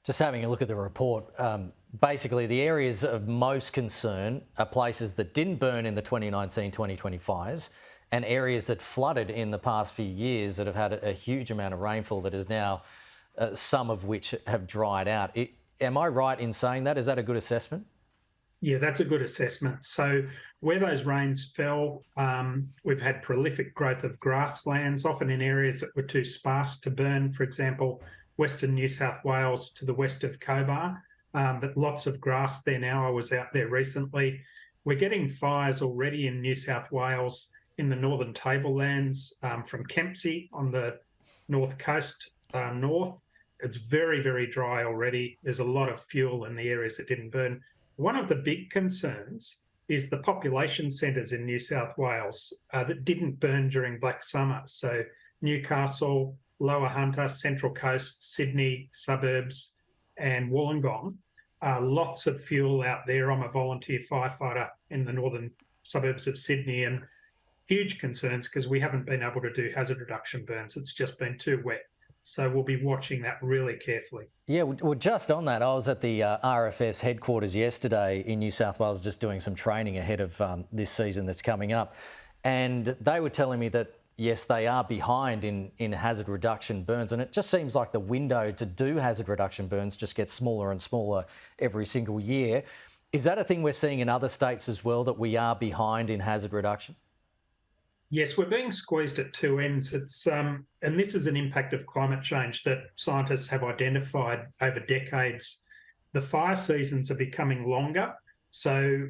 Just having a look at the report, basically the areas of most concern are places that didn't burn in the 2019-2020 fires and areas that flooded in the past few years that have had a huge amount of rainfall that is now, some of which have dried out. Am I right in saying that? Is that a good assessment? Yeah, that's a good assessment. So where those rains fell, we've had prolific growth of grasslands, often in areas that were too sparse to burn. For example, Western New South Wales to the west of Cobar, but lots of grass there now. I was out there recently. We're getting fires already in New South Wales in the northern tablelands from Kempsey on the north coast north. It's very, very dry already. There's a lot of fuel in the areas that didn't burn. One of the big concerns is the population centres in New South Wales that didn't burn during Black Summer. So Newcastle, Lower Hunter, Central Coast, Sydney, suburbs and Wollongong. Lots of fuel out there. I'm a volunteer firefighter in the northern suburbs of Sydney, and huge concerns because we haven't been able to do hazard reduction burns. It's just been too wet. So we'll be watching that really carefully. Yeah, well, just on that, I was at the RFS headquarters yesterday in New South Wales just doing some training ahead of this season that's coming up. And they were telling me that, yes, they are behind in hazard reduction burns. And it just seems like the window to do hazard reduction burns just gets smaller and smaller every single year. Is that a thing we're seeing in other states as well, that we are behind in hazard reduction? Yes, we're being squeezed at two ends. It's and this is an impact of climate change that scientists have identified over decades. The fire seasons are becoming longer. So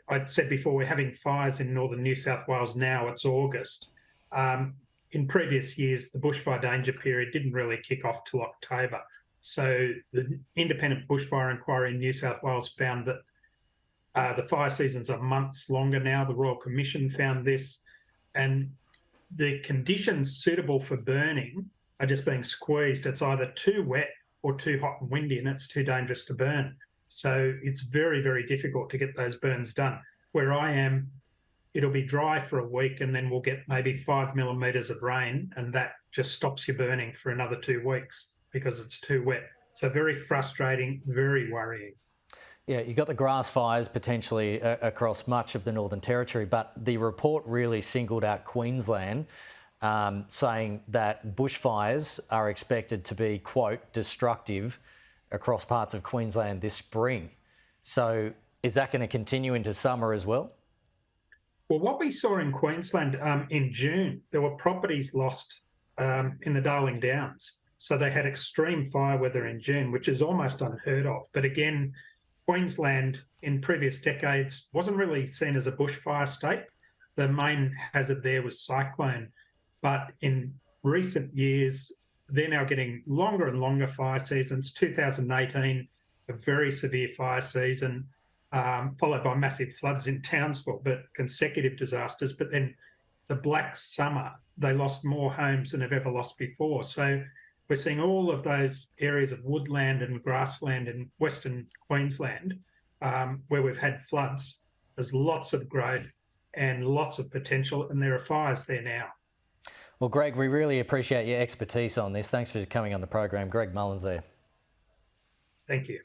I said before, we're having fires in northern New South Wales now. It's August. In previous years, the bushfire danger period didn't really kick off till October. So the independent bushfire inquiry in New South Wales found that the fire seasons are months longer now. The Royal Commission found this. And the conditions suitable for burning are just being squeezed. It's either too wet or too hot and windy, and it's too dangerous to burn. So it's very, very difficult to get those burns done. Where I am, it'll be dry for a week and then we'll get maybe 5 millimetres of rain, and that just stops you burning for another 2 weeks because it's too wet. So very frustrating, very worrying. Yeah, you've got the grass fires potentially across much of the Northern Territory, but the report really singled out Queensland, saying that bushfires are expected to be, quote, destructive across parts of Queensland this spring. So is that going to continue into summer as well? Well, what we saw in Queensland in June, there were properties lost in the Darling Downs. So they had extreme fire weather in June, which is almost unheard of. But again, Queensland in previous decades wasn't really seen as a bushfire state. The main hazard there was cyclone. But in recent years, they're now getting longer and longer fire seasons. 2018, a very severe fire season, followed by massive floods in Townsville, but consecutive disasters. But then the Black Summer, they lost more homes than they've ever lost before. So we're seeing all of those areas of woodland and grassland in Western Queensland where we've had floods. There's lots of growth and lots of potential, and there are fires there now. Well, Greg, we really appreciate your expertise on this. Thanks for coming on the program. Greg Mullins there. Thank you.